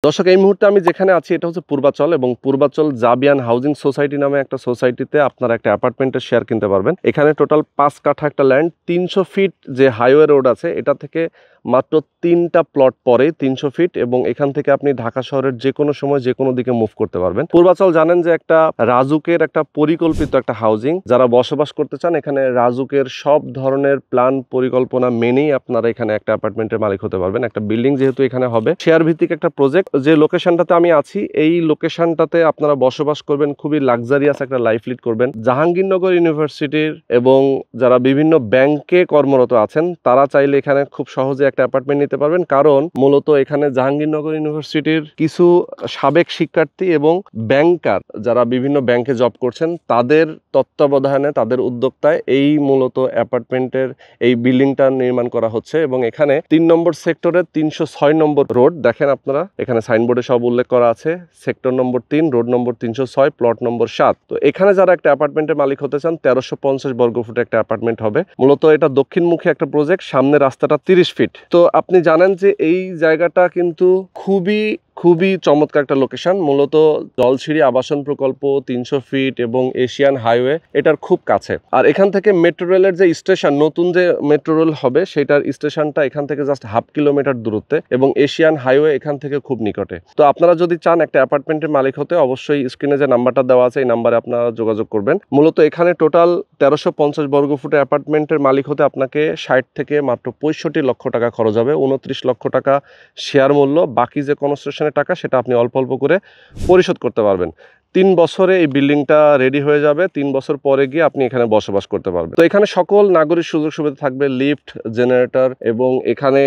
দর্শক, এই মুহূর্তে আমি যেখানে আছি এটা হচ্ছে পূর্বাচল, এবং পূর্বাচল জাবিয়ান হাউজিং সোসাইটি নামে একটা সোসাইটিতে আপনারা একটা অ্যাপার্টমেন্টের শেয়ার কিনতে পারবেন। এখানে টোটাল 5 কাঠা একটা ল্যান্ড, 300 ফিট যে হাইওয়ে রোড আছে এটা থেকে মাত্র 3টা প্লট পরে 300 ফিট, এবং এখান থেকে আপনি ঢাকা শহরের যে কোনো সময় যে কোনো দিকে মুভ করতে পারবেন। পূর্বাচল জানেন যে একটা রাজুকের একটা পরিকল্পিত একটা হাউজিং, যারা বসবাস করতে চান এখানে রাজুকের সব ধরনের প্ল্যান পরিকল্পনা মেনেই আপনারা এখানে একটা অ্যাপার্টমেন্টের মালিক হতে পারবেন। একটা বিল্ডিং যেহেতু এখানে হবে, শেয়ার ভিত্তিক একটা প্রজেক্ট। যে লোকেশনটাতে আমি আছি এই লোকেশনটাতে আপনারা বসবাস করবেন, খুবই লাক্সারিয়াস একটা লাইফ লিড করবেন। জাহাঙ্গীরনগর ইউনিভার্সিটির এবং যারা বিভিন্ন ব্যাংকে কর্মরত আছেন তারা চাইলে এখানে খুব সহজে একটা অ্যাপার্টমেন্ট নিতে পারবেন, কারণ মূলত এখানে জাহাঙ্গীরনগর ইউনিভার্সিটির কিছু সাবেক শিক্ষার্থী এবং ব্যাংকার যারা বিভিন্ন ব্যাংকে জব করছেন তাদের তত্ত্বাবধানে, তাদের উদ্যোক্তায় এই মূলত অ্যাপার্টমেন্টের এই বিল্ডিংটা নির্মাণ করা হচ্ছে। এবং এখানে 3 নম্বর সেক্টরের 306 নম্বর রোড, দেখেন আপনারা এখানে সাইনবোর্ডে সব উল্লেখ করা আছে, সেক্টর নম্বর 3, রোড নম্বর 306, প্লট নম্বর 7। তো এখানে যারা একটা অ্যাপার্টমেন্টের মালিক হতে চান 1350 বর্গফুটে একটা অ্যাপার্টমেন্ট হবে। মূলত এটা দক্ষিণমুখী একটা প্রজেক্ট, সামনে রাস্তাটা 30 ফিট। তো আপনি জানেন যে এই জায়গাটা কিন্তু খুবই চমৎকার একটা লোকেশন। মূলত জলছিড়ি আবাসন প্রকল্প 300 ফিট এবং এশিয়ান হাইওয়ে এটার খুব কাছে। আর এখান থেকে মেট্রো রেলের যে স্টেশন, নতুন যে মেট্রো রেল হবে সেটার স্টেশনটা এখান থেকে জাস্ট 1/2 কিলোমিটার দূরত্বে, এবং এশিয়ান হাইওয়ে এখান থেকে খুব নিকটে। তো আপনারা যদি চান একটা অ্যাপার্টমেন্টের মালিক হতে, অবশ্যই স্ক্রিনে যে নাম্বারটা দেওয়া আছে এই নাম্বারে আপনারা যোগাযোগ করবেন। মূলত এখানে টোটাল 1350 বর্গফুটের অ্যাপার্টমেন্টের মালিক হতে আপনাকে 60 থেকে মাত্র 65 লক্ষ টাকা খরচ হবে। 29 লক্ষ টাকা শেয়ার মূল্য, বাকি যে কনস্ট্রাকশনের টাকা সেটা আপনি অল্প অল্প করে পরিশোধ করতে পারবেন। 3 বছরে এই বিল্ডিংটা রেডি হয়ে যাবে। 3 বছর পরে গিয়ে আপনি এখানে বসবাস করতে পারবেন। তো এখানে সকল নাগরিক সুযোগ সুবিধা থাকবে, লিফট, জেনারেটর, এবং এখানে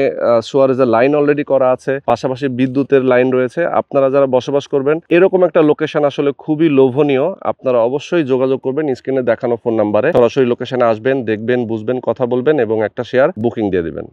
সুয়ারেজের লাইন অলরেডি করা আছে, পাশাপাশি বিদ্যুতের লাইন রয়েছে। আপনারা যারা বসবাস করবেন এরকম একটা লোকেশন আসলে খুবই লোভনীয়। আপনারা অবশ্যই যোগাযোগ করবেন স্ক্রিনে দেখানো ফোন নাম্বারে, সরাসরি লোকেশনে আসবেন, দেখবেন, বুঝবেন, কথা বলবেন এবং একটা শেয়ার বুকিং দিয়ে দিবেন।